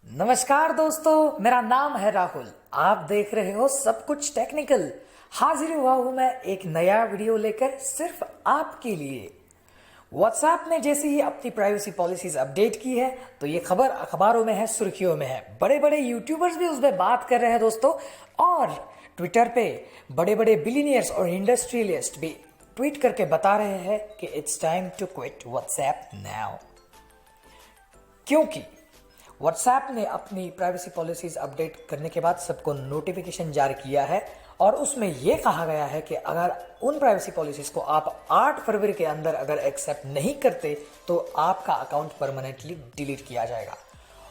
नमस्कार दोस्तों, मेरा नाम है राहुल। आप देख रहे हो सब कुछ टेक्निकल। हाजिर हुआ हूं मैं एक नया वीडियो लेकर सिर्फ आपके लिए। व्हाट्सएप ने जैसे ही अपनी प्राइवेसी पॉलिसीज अपडेट की है तो ये खबर अखबारों में है, सुर्खियों में है। बड़े बड़े यूट्यूबर्स भी उस पर बात कर रहे हैं दोस्तों, और ट्विटर पे बड़े बड़े बिलियनियर्स और इंडस्ट्रियलिस्ट भी ट्वीट करके बता रहे हैं कि it's time to quit WhatsApp now. क्योंकि व्हाट्सएप ने अपनी प्राइवेसी पॉलिसीज अपडेट करने के बाद सबको नोटिफिकेशन जारी किया है, और उसमें यह कहा गया है कि अगर उन प्राइवेसी पॉलिसीज को आप 8 फरवरी के अंदर अगर एक्सेप्ट नहीं करते तो आपका अकाउंट परमानेंटली डिलीट किया जाएगा।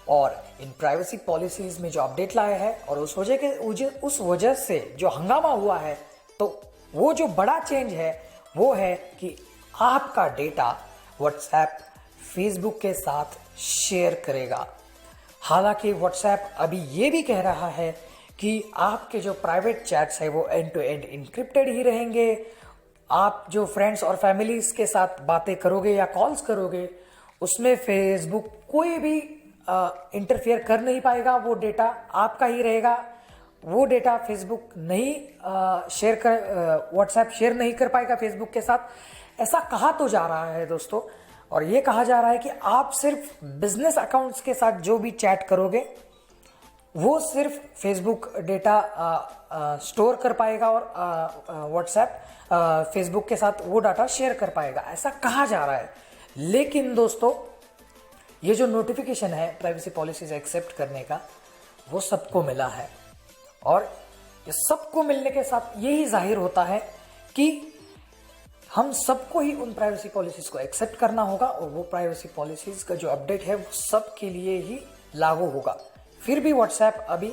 और इन प्राइवेसी पॉलिसीज में जो अपडेट लाया है और उस वजह से जो हंगामा हुआ है, तो वो जो बड़ा चेंज है वो है कि आपका डेटा व्हाट्सएप फेसबुक के साथ शेयर करेगा। हालांकि व्हाट्सएप अभी ये भी कह रहा है कि आपके जो प्राइवेट चैट्स है वो एंड टू एंड इंक्रिप्टेड ही रहेंगे। आप जो फ्रेंड्स और फैमिलीज के साथ बातें करोगे या कॉल्स करोगे, उसमें फेसबुक कोई भी इंटरफेयर कर नहीं पाएगा। वो डेटा आपका ही रहेगा। वो डेटा फेसबुक नहीं शेयर कर व्हाट्सएप शेयर नहीं कर पाएगा फेसबुक के साथ। ऐसा कहा तो जा रहा है दोस्तों, और ये कहा जा रहा है कि आप सिर्फ बिजनेस अकाउंट्स के साथ जो भी चैट करोगे वो सिर्फ फेसबुक डेटा स्टोर कर पाएगा, और व्हाट्सएप फेसबुक के साथ वो डाटा शेयर कर पाएगा, ऐसा कहा जा रहा है। लेकिन दोस्तों, ये जो नोटिफिकेशन है प्राइवेसी पॉलिसीज एक्सेप्ट करने का, वो सबको मिला है, और ये सबको मिलने के साथ यही जाहिर होता है कि हम सबको ही उन प्राइवेसी पॉलिसीज को एक्सेप्ट करना होगा, और वो प्राइवेसी पॉलिसीज का जो अपडेट है वो सबके लिए ही लागू होगा। फिर भी व्हाट्सएप अभी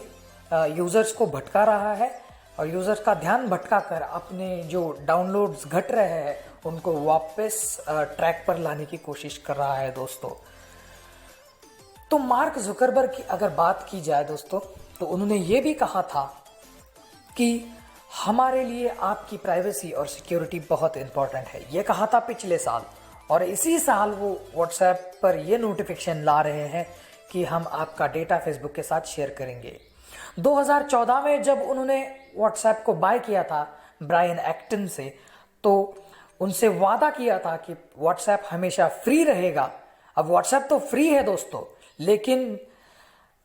यूजर्स को भटका रहा है, और यूजर्स का ध्यान भटका कर अपने जो डाउनलोड्स घट रहे हैं उनको वापस ट्रैक पर लाने की कोशिश कर रहा है दोस्तों। तो मार्क जुकरबर्ग की अगर बात की जाए दोस्तों, तो उन्होंने ये भी कहा था कि हमारे लिए आपकी प्राइवेसी और सिक्योरिटी बहुत इंपॉर्टेंट है। ये कहा था पिछले साल, और इसी साल वो व्हाट्सएप पर ये नोटिफिकेशन ला रहे हैं कि हम आपका डेटा फेसबुक के साथ शेयर करेंगे। 2014 में जब उन्होंने व्हाट्सएप को बाय किया था ब्रायन एक्टन से, तो उनसे वादा किया था कि व्हाट्सएप हमेशा फ्री रहेगा। अब व्हाट्सएप तो फ्री है दोस्तों, लेकिन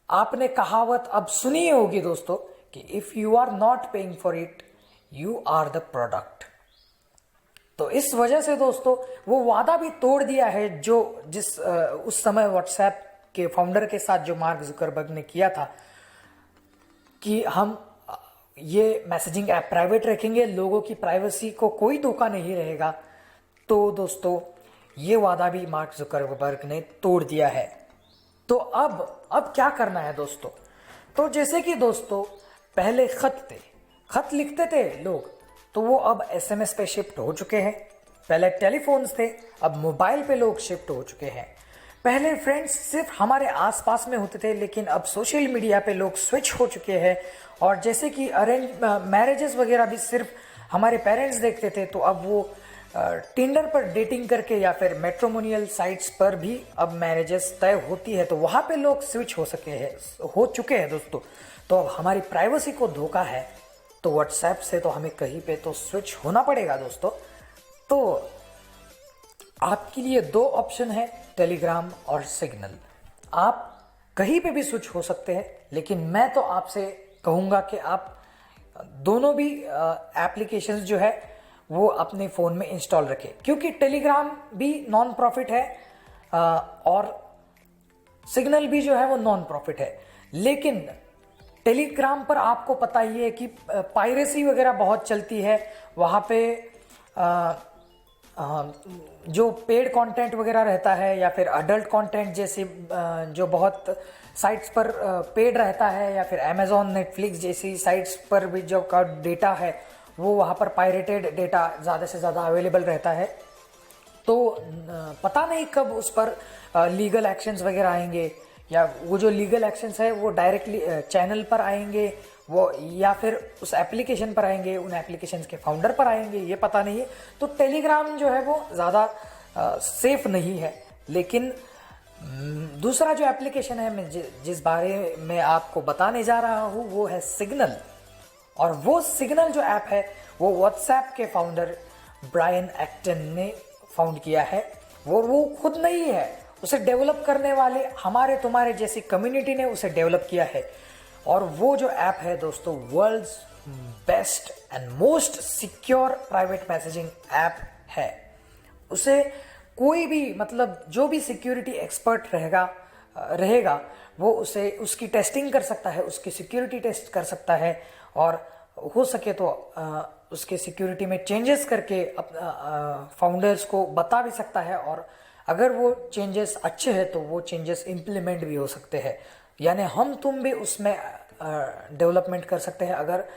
आपने कहावत अब सुनी होगी दोस्तों कि if you are not paying for it you are the product. तो इस वजह से दोस्तों वो वादा भी तोड़ दिया है जो उस समय व्हाट्सएप के फाउंडर के साथ जो मार्क जुकरबर्ग ने किया था कि हम ये मैसेजिंग ऐप प्राइवेट रखेंगे, लोगों की प्राइवेसी को कोई धोखा नहीं रहेगा। तो दोस्तों ये वादा भी मार्क जुकरबर्ग ने तोड़ दिया है। तो अब क्या करना है दोस्तों? तो जैसे कि दोस्तों पहले खत लिखते थे लोग, तो वो अब एसएमएस पे शिफ्ट हो चुके हैं। पहले टेलीफोन्स थे, अब मोबाइल पे लोग शिफ्ट हो चुके हैं। पहले फ्रेंड्स सिर्फ हमारे आसपास में होते थे, लेकिन अब सोशल मीडिया पे लोग स्विच हो चुके हैं। और जैसे कि अरेंज मैरिजेस वगैरह भी सिर्फ हमारे पेरेंट्स देखते थे, तो अब वो टिंडर पर डेटिंग करके या फिर मैट्रिमोनियल साइट्स पर भी अब मैरिजेस तय होती है। तो वहां पे लोग स्विच हो चुके हैं दोस्तों। तो अब हमारी प्राइवेसी को धोखा है, तो व्हाट्सएप से तो हमें कहीं पे तो स्विच होना पड़ेगा दोस्तों। तो आपके लिए 2 ऑप्शन है, टेलीग्राम और सिग्नल। आप कहीं पे भी स्विच हो सकते हैं, लेकिन मैं तो आपसे कहूंगा कि आप दोनों भी एप्लीकेशंस जो है वो अपने फोन में इंस्टॉल रखें, क्योंकि टेलीग्राम भी नॉन प्रॉफिट है और सिग्नल भी जो है वो नॉन प्रॉफिट है। लेकिन टेलीग्राम पर आपको पता ही है कि पायरेसी वगैरह बहुत चलती है। वहाँ पे जो पेड कंटेंट वगैरह रहता है या फिर अडल्ट कंटेंट जैसे जो बहुत साइट्स पर पेड रहता है, या फिर अमेजॉन नेटफ्लिक्स जैसी साइट्स पर भी जो का डेटा है वो वहाँ पर पायरेटेड डेटा ज़्यादा से ज़्यादा अवेलेबल रहता है। तो पता नहीं कब उस पर लीगल एक्शंस वगैरह आएंगे, या वो जो लीगल एक्शंस है वो डायरेक्टली चैनल पर आएंगे वो, या फिर उस एप्लीकेशन पर आएंगे, उन एप्लीकेशंस के फाउंडर पर आएंगे, ये पता नहीं है। तो टेलीग्राम जो है वो ज़्यादा सेफ नहीं है, लेकिन दूसरा जो एप्लीकेशन है मैं जिस बारे में आपको बताने जा रहा हूँ वो है सिग्नल। और वो सिग्नल जो ऐप है वो व्हाट्सएप के फाउंडर ब्रायन एक्टन ने फाउंड किया है। वो खुद नहीं है, उसे डेवलप करने वाले हमारे तुम्हारे जैसी कम्युनिटी ने उसे डेवलप किया है। और वो जो ऐप है दोस्तों world's best and most secure private messaging app है। उसे कोई भी मतलब जो भी सिक्योरिटी एक्सपर्ट रहेगा वो उसे उसकी टेस्टिंग कर सकता है, उसकी सिक्योरिटी टेस्ट कर सकता है और हो सके तो उसके सिक्योरिटी में चेंजेस करके फाउंडर्स को बता भी सकता है। और अगर वो चेंजेस अच्छे हैं तो वो चेंजेस इम्प्लीमेंट भी हो सकते हैं, यानी हम तुम भी उसमें डेवलपमेंट कर सकते हैं अगर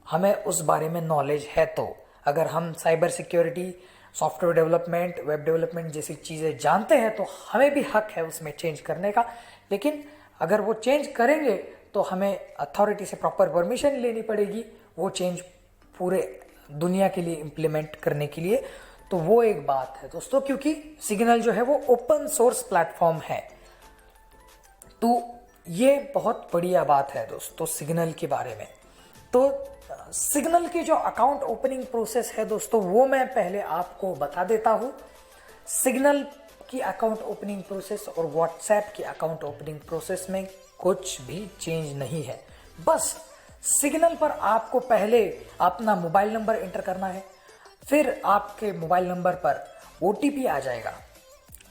हमें उस बारे में नॉलेज है तो। अगर हम cyber security, software development, web development जैसी चीज़ें जानते हैं तो हमें भी हक है उसमें चेंज करने का। लेकिन अगर वो चेंज करेंगे तो हमें अथॉरिटी से प्रॉपर परमिशन लेनी पड़ेगी वो चेंज पूरे दुनिया के लिए इम्प्लीमेंट करने के लिए। तो वो एक बात है दोस्तों, क्योंकि सिग्नल जो है वो ओपन सोर्स प्लेटफॉर्म है। तो ये बहुत बढ़िया बात है दोस्तों सिग्नल के बारे में। तो सिग्नल की जो अकाउंट ओपनिंग प्रोसेस है दोस्तों वो मैं पहले आपको बता देता हूं। सिग्नल की अकाउंट ओपनिंग प्रोसेस और व्हाट्सएप की अकाउंट ओपनिंग प्रोसेस में कुछ भी चेंज नहीं है। बस सिग्नल पर आपको पहले अपना मोबाइल नंबर एंटर करना है, फिर आपके मोबाइल नंबर पर ओटीपी आ जाएगा।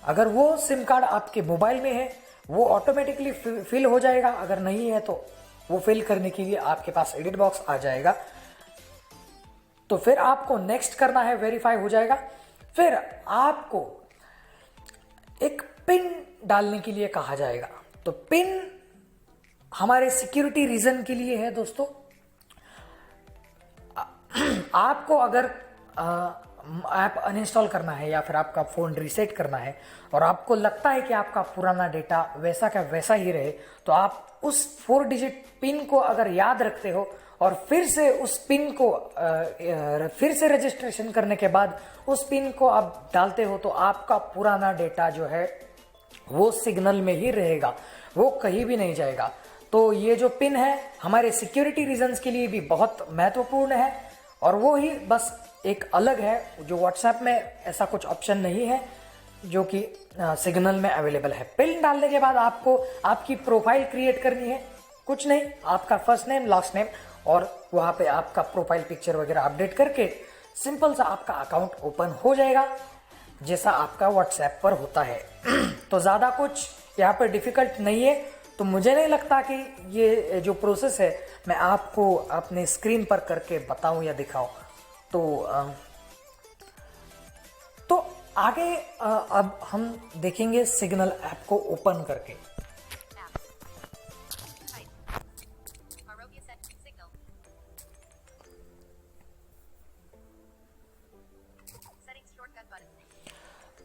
अगर वो सिम कार्ड आपके मोबाइल में है वो ऑटोमेटिकली फिल हो जाएगा, अगर नहीं है तो वो फिल करने के लिए आपके पास एडिट बॉक्स आ जाएगा। तो फिर आपको नेक्स्ट करना है, वेरीफाई हो जाएगा। फिर आपको एक पिन डालने के लिए कहा जाएगा। तो पिन हमारे सिक्योरिटी रीजन के लिए है दोस्तों। आपको अगर ऐप अनइंस्टॉल करना है या फिर आपका फोन रीसेट करना है और आपको लगता है कि आपका पुराना डेटा वैसा का वैसा ही रहे, तो आप उस 4 डिजिट पिन को अगर याद रखते हो और फिर से उस पिन को फिर से रजिस्ट्रेशन करने के बाद उस पिन को आप डालते हो तो आपका पुराना डेटा जो है वो सिग्नल में ही रहेगा, वो कहीं भी नहीं जाएगा। तो ये जो पिन है हमारे सिक्योरिटी रीजंस के लिए भी बहुत महत्वपूर्ण है। और वो ही बस एक अलग है, जो व्हाट्सएप में ऐसा कुछ ऑप्शन नहीं है जो कि सिग्नल में अवेलेबल है। पिन डालने के बाद आपको आपकी प्रोफाइल क्रिएट करनी है, कुछ नहीं, आपका फर्स्ट नेम लास्ट नेम और वहां पे आपका प्रोफाइल पिक्चर वगैरह अपडेट करके सिंपल सा आपका अकाउंट ओपन हो जाएगा जैसा आपका व्हाट्सएप पर होता है। तो ज्यादा कुछ यहाँ पर डिफिकल्ट नहीं है। तो मुझे नहीं लगता कि ये जो प्रोसेस है मैं आपको अपने स्क्रीन पर करके बताऊं या दिखाऊं। तो आगे अब हम देखेंगे सिग्नल ऐप को ओपन करके।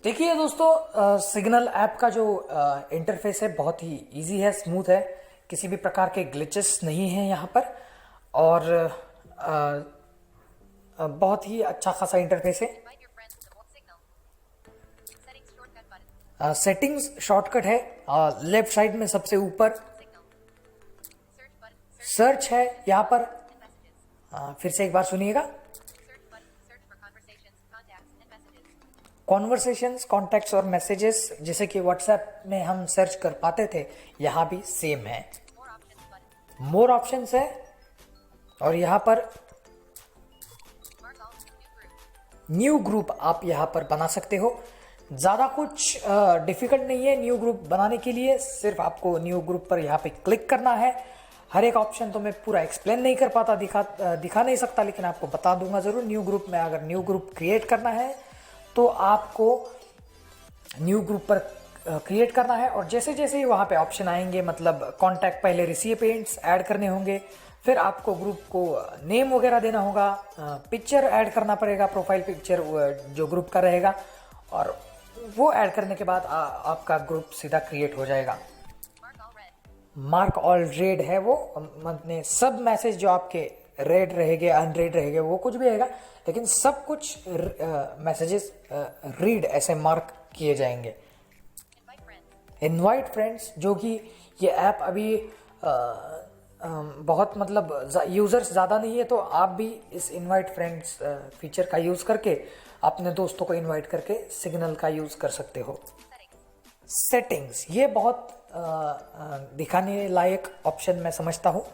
देखिए दोस्तों सिग्नल ऐप का जो इंटरफेस है बहुत ही इजी है, स्मूथ है, किसी भी प्रकार के ग्लिचेस नहीं है यहाँ पर और बहुत ही अच्छा खासा इंटरफेस है। सेटिंग्स शॉर्टकट है, लेफ्ट साइड में सबसे ऊपर सर्च है यहाँ पर। फिर से एक बार सुनिएगा, कॉन्वर्सेशंस, कॉन्टैक्ट्स और मैसेजेस जैसे कि व्हाट्सएप में हम सर्च कर पाते थे यहाँ भी सेम है। मोर ऑप्शंस है और यहाँ पर न्यू ग्रुप आप यहाँ पर बना सकते हो। ज़्यादा कुछ डिफिकल्ट नहीं है न्यू ग्रुप बनाने के लिए, सिर्फ आपको न्यू ग्रुप पर यहाँ पे क्लिक करना है। हर एक ऑप्शन तो मैं पूरा एक्सप्लेन नहीं कर पाता, दिखा नहीं सकता, लेकिन आपको बता दूंगा ज़रूर। न्यू ग्रुप में अगर न्यू ग्रुप क्रिएट करना है तो आपको न्यू ग्रुप पर क्रिएट करना है और जैसे जैसे ही वहाँ पे ऑप्शन आएंगे, मतलब कॉन्टैक्ट, पहले रिसिपिएंट्स ऐड करने होंगे, फिर आपको ग्रुप को नेम वगैरह देना होगा, पिक्चर ऐड करना पड़ेगा, प्रोफाइल पिक्चर जो ग्रुप का रहेगा, और वो ऐड करने के बाद आपका ग्रुप सीधा क्रिएट हो जाएगा। मार्क ऑल रेड है वो, मतलब सब मैसेज जो आपके रेड रहेंगे, अनरेड रहेंगे, वो कुछ भी रहेगा, लेकिन सब कुछ मैसेजेस रीड ऐसे मार्क किए जाएंगे। इनवाइट फ्रेंड्स, जो कि ये ऐप अभी बहुत मतलब यूज़र्स ज़्यादा नहीं है, तो आप भी इस इनवाइट फ्रेंड्स फीचर का यूज़ करके अपने दोस्तों को इनवाइट करके सिग्नल का यूज़ कर सकते हो। सेटिंग्स, ये बहुत दिखाने लायक ऑप्शन मैं समझता हूँ।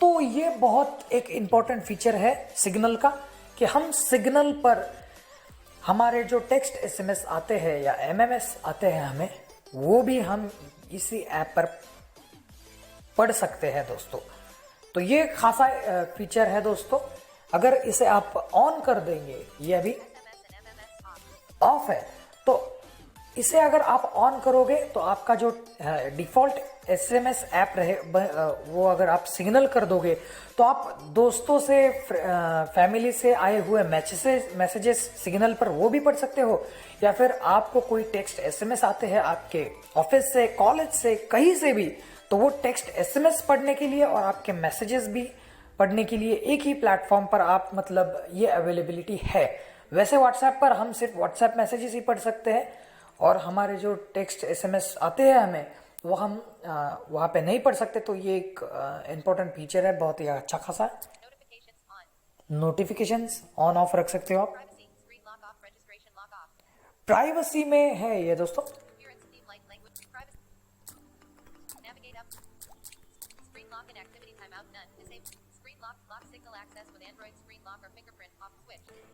तो ये बहुत एक इम्पॉर्टेंट फीचर है सिग्नल का कि हम सिग्नल पर हमारे जो टेक्स्ट एसएमएस आते हैं या एमएमएस आते हैं हमें, वो भी हम इसी ऐप पर पढ़ सकते हैं दोस्तों। तो ये खासा फीचर है दोस्तों। अगर इसे आप ऑन कर देंगे, ये अभी ऑफ है, तो इसे अगर आप ऑन करोगे तो आपका जो डिफॉल्ट एसएमएस ऐप रहे वो अगर आप सिग्नल कर दोगे तो आप दोस्तों से फैमिली से आए हुए मैसेजेस सिग्नल पर वो भी पढ़ सकते हो, या फिर आपको कोई टेक्स्ट एसएमएस आते हैं आपके ऑफिस से, कॉलेज से, कहीं से भी, तो वो टेक्स्ट एसएमएस पढ़ने के लिए और आपके मैसेजेस भी पढ़ने के लिए एक ही प्लेटफॉर्म पर आप मतलब ये अवेलेबिलिटी है। वैसे व्हाट्सएप पर हम सिर्फ व्हाट्सएप मैसेजेस ही पढ़ सकते हैं और हमारे जो टेक्स्ट एसएमएस आते हैं हमें, वो हम वहाँ पे नहीं पढ़ सकते। तो ये एक इम्पोर्टेंट फीचर है, बहुत ही अच्छा खासा। नोटिफिकेशंस ऑन ऑफ रख सकते हो आप। प्राइवेसी में है ये दोस्तों।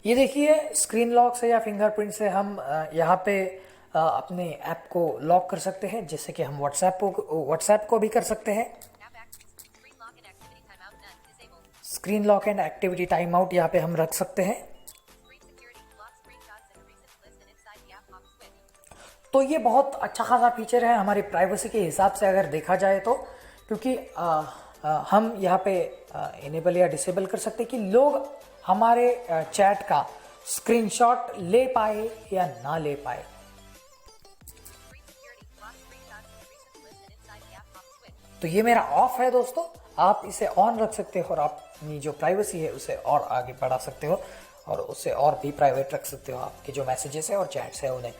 ये देखिए, स्क्रीन लॉक से या फिंगरप्रिंट से हम यहाँ पे अपने ऐप को लॉक कर सकते हैं, जैसे कि हम व्हाट्सएप को भी कर सकते हैं। Screen lock and activity time out यहाँ पे हम रख सकते हैं। तो ये बहुत अच्छा खासा फीचर है हमारी प्राइवेसी के हिसाब से अगर देखा जाए तो, क्योंकि हम यहाँ पे इनेबल या डिसेबल कर सकते हैं कि लोग हमारे चैट का स्क्रीनशॉट ले पाए या ना ले पाए। तो ये मेरा ऑफ है दोस्तों, आप इसे ऑन रख सकते हो और अपनी जो प्राइवेसी है उसे और आगे बढ़ा सकते हो और उसे और भी प्राइवेट रख सकते हो। आपके जो मैसेजेस है और चैट्स है उन्हें।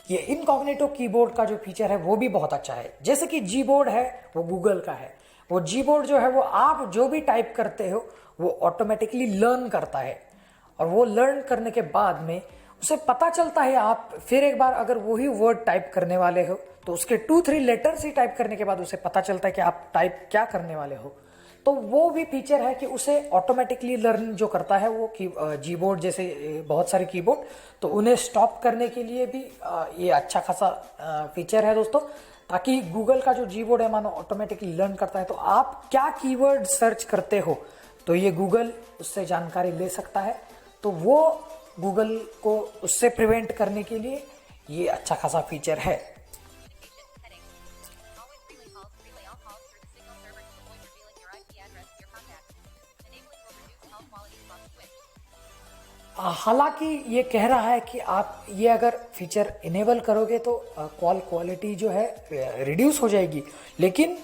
ये इनकॉग्निटो कीबोर्ड का जो फीचर है वो भी बहुत अच्छा है। जैसे कि जी बोर्ड है वो गूगल का है, वो जी बोर्ड जो है वो आप जो भी टाइप करते हो वो ऑटोमेटिकली लर्न करता है, और वो लर्न करने के बाद में उसे पता चलता है, आप फिर एक बार अगर वही वर्ड टाइप करने वाले हो तो उसके 2-3 लेटर्स ही टाइप करने के बाद उसे पता चलता है कि आप टाइप क्या करने वाले हो। तो वो भी फीचर है कि उसे ऑटोमेटिकली लर्न जो करता है वो कीबोर्ड जैसे बहुत सारे कीबोर्ड, तो उन्हें स्टॉप करने के लिए भी ये अच्छा खासा फीचर है दोस्तों, ताकि गूगल का जो कीबोर्ड है मानो ऑटोमेटिकली लर्न करता है। तो आप क्या कीवर्ड सर्च करते हो तो ये गूगल उससे जानकारी ले सकता है। तो वो गूगल को उससे प्रिवेंट करने के लिए ये अच्छा खासा फीचर है। हालांकि ये कह रहा है कि आप ये अगर फीचर इनेबल करोगे तो कॉल क्वालिटी जो है रिड्यूस हो जाएगी, लेकिन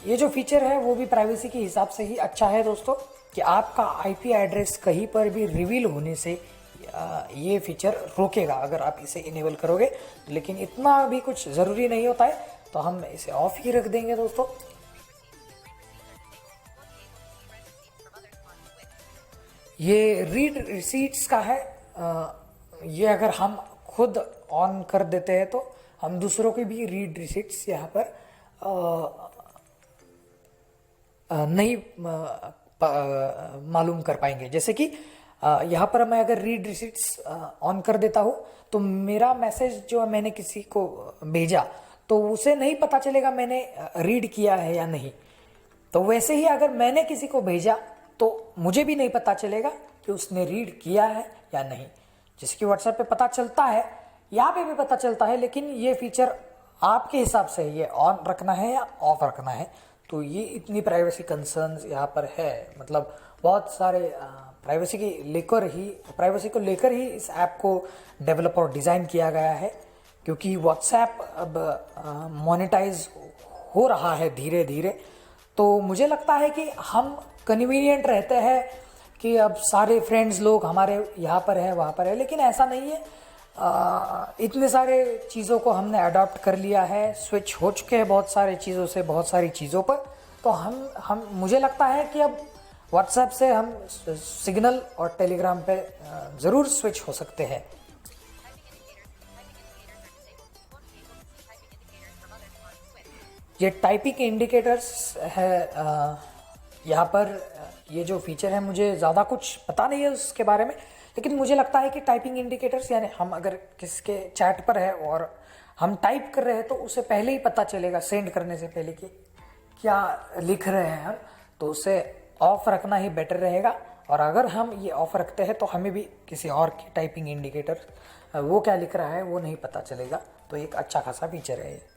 ये जो फीचर है वो भी प्राइवेसी के हिसाब से ही अच्छा है दोस्तों, कि आपका आईपी एड्रेस कहीं पर भी रिवील होने से ये फीचर रोकेगा अगर आप इसे इनेबल करोगे। लेकिन इतना भी कुछ ज़रूरी नहीं होता है, तो हम इसे ऑफ ही रख देंगे दोस्तों। ये रीड रिसीट्स का है, ये अगर हम खुद ऑन कर देते हैं तो हम दूसरों की भी रीड रिसीट्स यहाँ पर नहीं मालूम कर पाएंगे। जैसे कि यहाँ पर मैं अगर रीड रिसीट्स ऑन कर देता हूँ तो मेरा मैसेज जो मैंने किसी को भेजा तो उसे नहीं पता चलेगा मैंने रीड किया है या नहीं। तो वैसे ही अगर मैंने किसी को भेजा तो मुझे भी नहीं पता चलेगा कि उसने रीड किया है या नहीं। जैसे कि व्हाट्सएप पे पता चलता है, यहाँ पे भी पता चलता है, लेकिन ये फीचर आपके हिसाब से ये ऑन रखना है या ऑफ रखना है। तो ये इतनी प्राइवेसी कंसर्न्स यहाँ पर है, मतलब बहुत सारे प्राइवेसी को लेकर ही इस ऐप को डेवलप और डिज़ाइन किया गया है, क्योंकि व्हाट्सएप अब मोनेटाइज हो रहा है धीरे धीरे। तो मुझे लगता है कि हम कन्वीनियंट रहते हैं कि अब सारे फ्रेंड्स लोग हमारे यहाँ पर है वहाँ पर है, लेकिन ऐसा नहीं है। इतने सारे चीज़ों को हमने अडॉप्ट कर लिया है, स्विच हो चुके हैं बहुत सारे चीज़ों से बहुत सारी चीज़ों पर। तो हम मुझे लगता है कि अब व्हाट्सएप से हम सिग्नल और टेलीग्राम पे ज़रूर स्विच हो सकते हैं। ये टाइपिंग इंडिकेटर्स है यहाँ पर। ये जो फीचर है मुझे ज़्यादा कुछ पता नहीं है उसके बारे में, लेकिन मुझे लगता है कि टाइपिंग इंडिकेटर्स यानी हम अगर किसके चैट पर है और हम टाइप कर रहे हैं तो उसे पहले ही पता चलेगा सेंड करने से पहले कि क्या लिख रहे हैं हम, तो उसे ऑफ रखना ही बेटर रहेगा। और अगर हम ये ऑफ रखते हैं तो हमें भी किसी और की टाइपिंग इंडिकेटर वो क्या लिख रहा है वो नहीं पता चलेगा। तो एक अच्छा खासा फीचर है ये।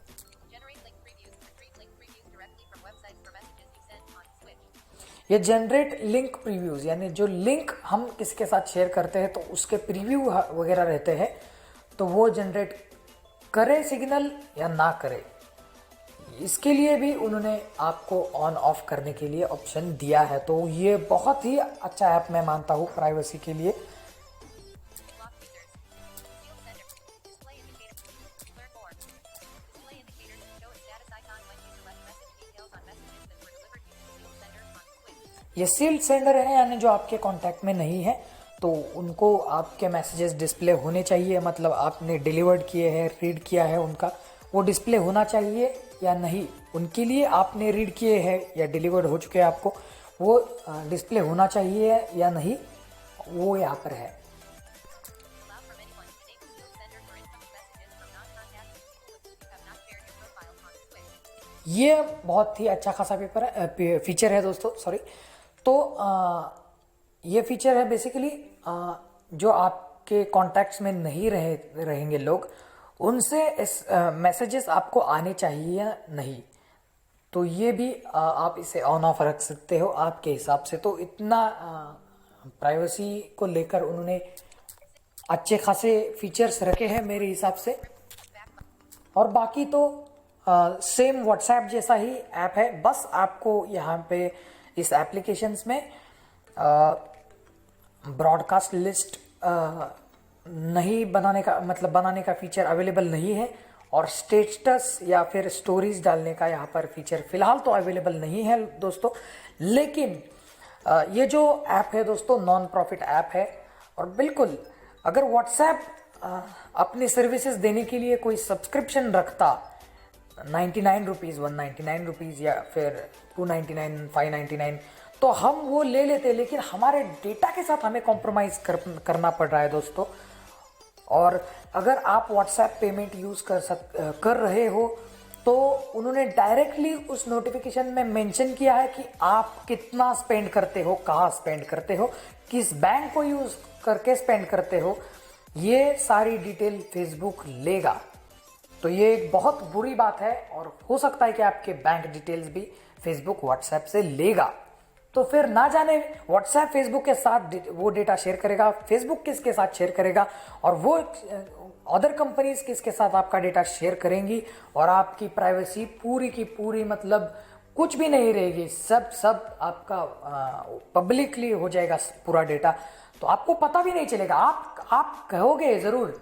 ये जनरेट लिंक प्रीव्यूज यानी जो लिंक हम किसके साथ शेयर करते हैं तो उसके प्रीव्यू वगैरह रहते हैं, तो वो जनरेट करे सिग्नल या ना करे, इसके लिए भी उन्होंने आपको ऑन ऑफ करने के लिए ऑप्शन दिया है। तो ये बहुत ही अच्छा ऐप मैं मानता हूँ प्राइवेसी के लिए। ये सील्ड सेंडर है यानी जो आपके कांटेक्ट में नहीं है तो उनको आपके मैसेजेस डिस्प्ले होने चाहिए, मतलब आपने डिलीवर्ड किए हैं, रीड किया है उनका, वो डिस्प्ले होना चाहिए या नहीं। उनके लिए आपने रीड किए हैं या डिलीवर्ड हो चुके हैं आपको, वो डिस्प्ले होना चाहिए या नहीं, वो यहाँ पर है। ये बहुत ही अच्छा खासा फीचर है दोस्तों, सॉरी। तो ये फीचर है बेसिकली जो आपके कॉन्टैक्ट्स में नहीं रहेंगे लोग, उनसे इस मैसेजेस आपको आने चाहिए या नहीं। तो ये भी आप इसे ऑन ऑफ रख सकते हो आपके हिसाब से। तो इतना प्राइवेसी को लेकर उन्होंने अच्छे खासे फीचर्स रखे हैं मेरे हिसाब से। और बाकी तो सेम व्हाट्सएप जैसा ही ऐप है, बस आपको यहाँ पे इस एप्लीकेशंस में ब्रॉडकास्ट लिस्ट नहीं बनाने का, मतलब बनाने का फीचर अवेलेबल नहीं है, और स्टेटस या फिर स्टोरीज डालने का यहाँ पर फीचर फिलहाल तो अवेलेबल नहीं है दोस्तों। लेकिन ये जो ऐप है दोस्तों नॉन प्रॉफिट ऐप है, और बिल्कुल अगर व्हाट्सएप अपनी सर्विसेज देने के लिए कोई सब्सक्रिप्शन रखता 99 रुपीज़, 199 रुपीज़ या फिर 299, 599, तो हम वो ले लेते, लेकिन हमारे डेटा के साथ हमें कॉम्प्रोमाइज़ करना पड़ रहा है दोस्तों। और अगर आप व्हाट्सएप पेमेंट यूज़ कर रहे हो तो उन्होंने डायरेक्टली उस नोटिफिकेशन में मेंशन किया है कि आप कितना स्पेंड करते हो, कहाँ स्पेंड करते हो, किस बैंक को यूज़ करके स्पेंड करते हो, ये सारी डिटेल फेसबुक लेगा। तो ये एक बहुत बुरी बात है, और हो सकता है कि आपके बैंक डिटेल्स भी फेसबुक व्हाट्सएप से लेगा। तो फिर ना जाने व्हाट्सएप फेसबुक के साथ वो डेटा शेयर करेगा, फेसबुक किसके साथ शेयर करेगा, और वो अदर कंपनीज किसके साथ आपका डेटा शेयर करेंगी, और आपकी प्राइवेसी पूरी की पूरी मतलब कुछ भी नहीं रहेगी, सब आपका पब्लिकली हो जाएगा पूरा डेटा। तो आपको पता भी नहीं चलेगा, आप कहोगे ज़रूर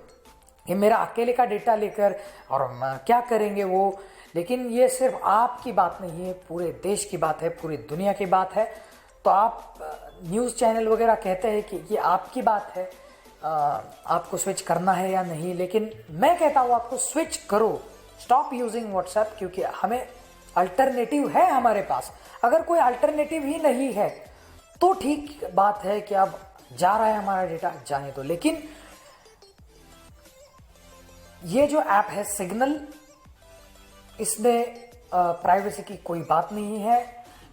ये मेरा अकेले का डेटा लेकर और क्या करेंगे वो, लेकिन ये सिर्फ आपकी बात नहीं है, पूरे देश की बात है, पूरी दुनिया की बात है। तो आप न्यूज़ चैनल वगैरह कहते हैं कि ये आपकी बात है, आपको स्विच करना है या नहीं, लेकिन मैं कहता हूँ आपको स्विच करो, स्टॉप यूजिंग व्हाट्सएप, क्योंकि हमें अल्टरनेटिव है हमारे पास। अगर कोई अल्टरनेटिव ही नहीं है तो ठीक बात है कि अब जा रहा है हमारा डेटा, जाने दो। लेकिन ये जो ऐप है सिग्नल, इसमें प्राइवेसी की कोई बात नहीं है,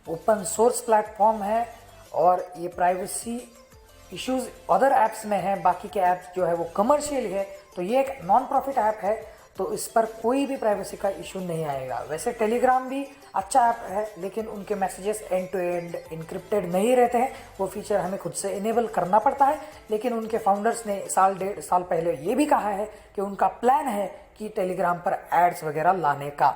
ओपन सोर्स प्लेटफॉर्म है, और ये प्राइवेसी इश्यूज अदर ऐप्स में है, बाकी के ऐप्स जो है वो कमर्शियल है। तो ये एक नॉन प्रॉफिट ऐप है, तो इस पर कोई भी प्राइवेसी का इशू नहीं आएगा। वैसे टेलीग्राम भी अच्छा ऐप है, लेकिन उनके messages end to end encrypted नहीं रहते हैं, वो फीचर हमें खुद से इनेबल करना पड़ता है। लेकिन उनके फाउंडर्स ने साल 1.5 साल पहले ये भी कहा है कि उनका प्लान है कि टेलीग्राम पर एड्स वगैरह लाने का।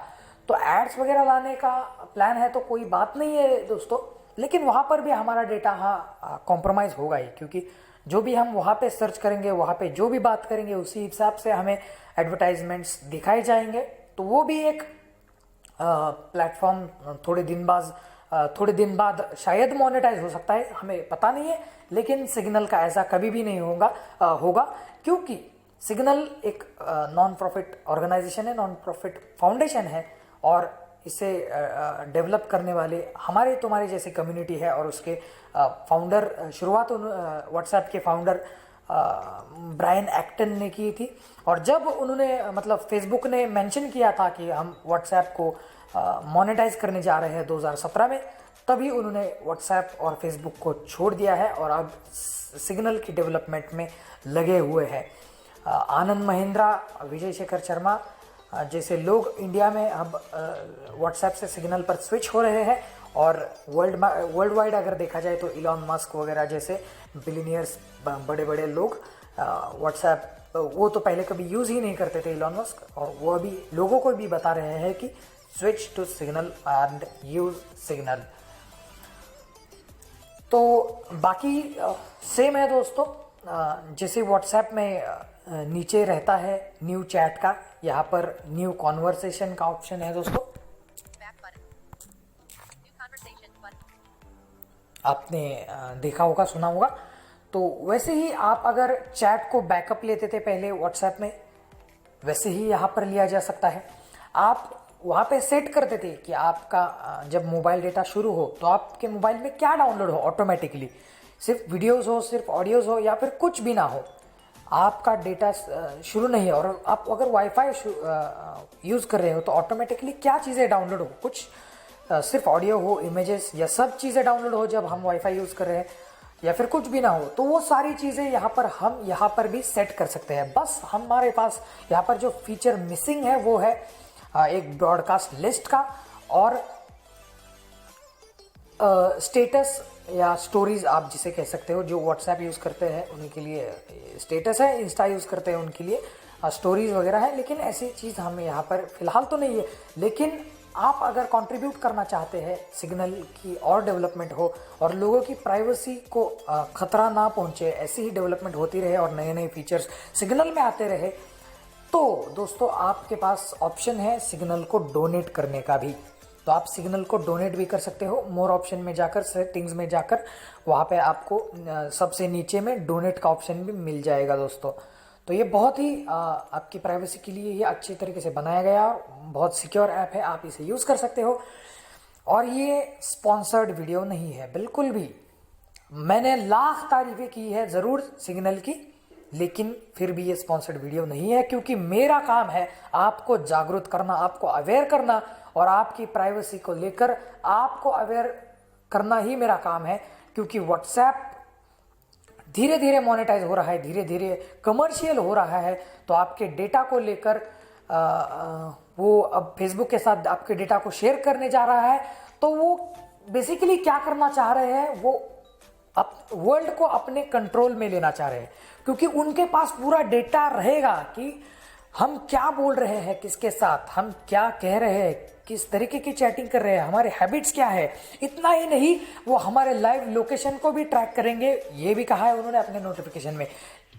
तो एड्स वगैरह लाने का प्लान है तो कोई बात नहीं है दोस्तों, लेकिन वहाँ पर भी हमारा डेटा कॉम्प्रोमाइज़ होगा ही, क्योंकि जो भी हम वहाँ पे सर्च करेंगे, वहाँ पे जो भी बात करेंगे, उसी हिसाब से हमें एडवर्टाइजमेंट्स दिखाए जाएंगे। तो वो भी एक प्लेटफॉर्म थोड़े दिन बाद शायद मोनेटाइज हो सकता है, हमें पता नहीं है, लेकिन सिग्नल का ऐसा कभी भी नहीं होगा क्योंकि सिग्नल एक नॉन प्रॉफिट ऑर्गेनाइजेशन है, नॉन प्रॉफिट फाउंडेशन है, और इसे डेवलप करने वाले हमारे तुम्हारे जैसे कम्युनिटी है। और उसके फाउंडर शुरुआत व्हाट्सएप के फाउंडर ब्रायन एक्टन ने की थी। और जब उन्होंने मतलब फेसबुक ने मेंशन किया था कि हम व्हाट्सएप को मोनेटाइज करने जा रहे हैं 2017 में, तभी उन्होंने व्हाट्सएप और फेसबुक को छोड़ दिया है और अब सिग्नल की डेवलपमेंट में लगे हुए हैं। आनंद महिंद्रा, विजय शेखर शर्मा जैसे लोग इंडिया में अब व्हाट्सएप से सिग्नल पर स्विच हो रहे हैं। और वर्ल्ड वाइड अगर देखा जाए तो इलॉन मस्क वगैरह जैसे बिलियनियर्स, बड़े बड़े लोग व्हाट्सएप वो तो पहले कभी यूज़ ही नहीं करते थे इलॉन मस्क, और वो अभी लोगों को भी बता रहे हैं कि switch to Signal and use Signal. तो बाकी सेम है दोस्तों, जैसे व्हाट्सएप में नीचे रहता है न्यू चैट का, यहाँ पर न्यू कॉन्वर्सेशन का ऑप्शन है दोस्तों, आपने देखा होगा, सुना होगा। तो वैसे ही आप अगर चैट को बैकअप लेते थे पहले व्हाट्सएप में, वैसे ही यहाँ पर लिया जा सकता है। आप वहाँ पे सेट करते थे कि आपका जब मोबाइल डेटा शुरू हो तो आपके मोबाइल में क्या डाउनलोड हो ऑटोमेटिकली, सिर्फ वीडियोस हो, सिर्फ ऑडियोज हो, या फिर कुछ भी ना हो, आपका डेटा शुरू नहीं है। और आप अगर वाईफाई यूज़ कर रहे हो तो ऑटोमेटिकली क्या चीज़ें डाउनलोड हो, कुछ सिर्फ ऑडियो हो, इमेजेस, या सब चीज़ें डाउनलोड हो जब हम वाईफाई यूज़ कर रहे हैं, या फिर कुछ भी ना हो, तो वो सारी चीज़ें हम यहाँ पर भी सेट कर सकते हैं। बस हमारे पास यहाँ पर जो फीचर मिसिंग है वो है एक ब्रॉडकास्ट लिस्ट का, और स्टेटस या स्टोरीज आप जिसे कह सकते हो। जो व्हाट्सएप यूज़ करते हैं उनके लिए स्टेटस है, इंस्टा यूज़ करते हैं उनके लिए स्टोरीज वगैरह है, लेकिन ऐसी चीज़ हमें यहाँ पर फिलहाल तो नहीं है। लेकिन आप अगर कंट्रीब्यूट करना चाहते हैं सिग्नल की और डेवलपमेंट हो और लोगों की प्राइवेसी को खतरा ना पहुंचे, ऐसी ही डेवलपमेंट होती रहे और नए नए फीचर्स सिग्नल में आते रहे, तो दोस्तों आपके पास ऑप्शन है सिग्नल को डोनेट करने का भी। तो आप सिग्नल को डोनेट भी कर सकते हो। मोर ऑप्शन में जाकर, सेटिंग्स में जाकर, वहाँ पे आपको सबसे नीचे में डोनेट का ऑप्शन भी मिल जाएगा दोस्तों। तो ये बहुत ही आपकी प्राइवेसी के लिए ये अच्छी तरीके से बनाया गया, बहुत सिक्योर ऐप है, आप इसे यूज़ कर सकते हो। और ये स्पॉन्सर्ड वीडियो नहीं है बिल्कुल भी। मैंने लाख तारीफें की है ज़रूर सिग्नल की, लेकिन फिर भी ये स्पॉन्सर्ड वीडियो नहीं है, क्योंकि मेरा काम है आपको जागरूक करना, आपको अवेयर करना, और आपकी प्राइवेसी को लेकर आपको अवेयर करना ही मेरा काम है। क्योंकि व्हाट्सएप धीरे धीरे मोनेटाइज हो रहा है, धीरे धीरे कमर्शियल हो रहा है, तो आपके डेटा को लेकर वो अब फेसबुक के साथ आपके डेटा को शेयर करने जा रहा है। तो वो बेसिकली क्या करना चाह रहे हैं, वो वर्ल्ड को अपने कंट्रोल में लेना चाह रहे हैं, क्योंकि उनके पास पूरा डेटा रहेगा कि हम क्या बोल रहे हैं, किसके साथ हम क्या कह रहे हैं, किस तरीके की चैटिंग कर रहे हैं, हमारे हैबिट्स क्या है। इतना ही नहीं, वो हमारे लाइव लोकेशन को भी ट्रैक करेंगे, ये भी कहा है उन्होंने अपने नोटिफिकेशन में।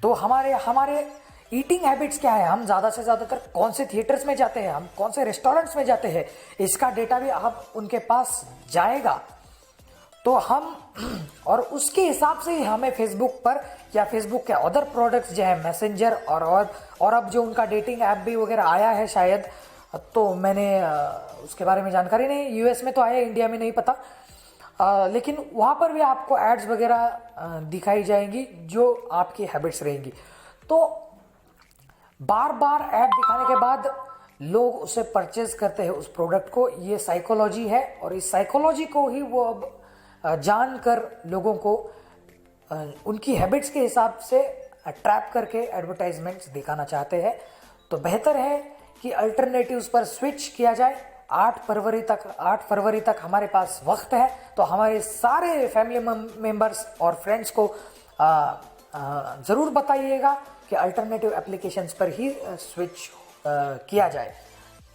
तो हमारे ईटिंग हैबिट्स क्या है, हम ज़्यादा से ज़्यादातर कौन से थिएटर्स में जाते हैं, हम कौन से रेस्टोरेंट्स में जाते हैं, इसका डेटा भी आप उनके पास जाएगा। तो हम और उसके हिसाब से ही हमें फेसबुक पर या फेसबुक के अदर प्रोडक्ट्स जो है मैसेंजर और अब जो उनका डेटिंग ऐप भी वगैरह आया है शायद, तो मैंने उसके बारे में जानकारी नहीं, यूएस में तो आया, इंडिया में नहीं पता। लेकिन वहाँ पर भी आपको एड्स वगैरह दिखाई जाएंगी जो आपकी हैबिट्स रहेंगी। तो बार बार ऐड दिखाने के बाद लोग उसे परचेज करते हैं उस प्रोडक्ट को। ये साइकोलॉजी है, और इस साइकोलॉजी को ही वो अब जानकर लोगों को उनकी हैबिट्स के हिसाब से ट्रैप करके एडवर्टाइजमेंट्स दिखाना चाहते हैं। तो बेहतर है कि अल्टरनेटिव्स पर स्विच किया जाए। 8 फरवरी तक हमारे पास वक्त है, तो हमारे सारे फैमिली मेंबर्स और फ्रेंड्स को ज़रूर बताइएगा कि अल्टरनेटिव एप्लीकेशंस पर ही स्विच किया जाए।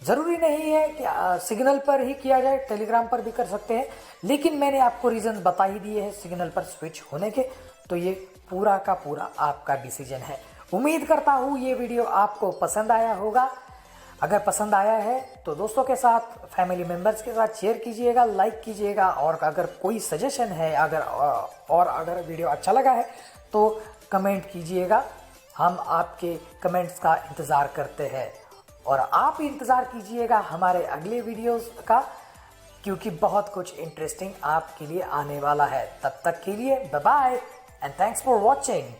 ज़रूरी नहीं है कि सिग्नल पर ही किया जाए, टेलीग्राम पर भी कर सकते हैं, लेकिन मैंने आपको रीज़न बता ही दिए हैं सिग्नल पर स्विच होने के, तो ये पूरा का पूरा आपका डिसीजन है। उम्मीद करता हूँ ये वीडियो आपको पसंद आया होगा। अगर पसंद आया है तो दोस्तों के साथ, फैमिली मेम्बर्स के साथ शेयर कीजिएगा, लाइक कीजिएगा, और अगर कोई सजेशन है, अगर वीडियो अच्छा लगा है तो कमेंट कीजिएगा। हम आपके कमेंट्स का इंतज़ार करते हैं, और आप इंतज़ार कीजिएगा हमारे अगले वीडियोस का, क्योंकि बहुत कुछ इंटरेस्टिंग आपके लिए आने वाला है। तब तक के लिए bye bye and thanks for watching.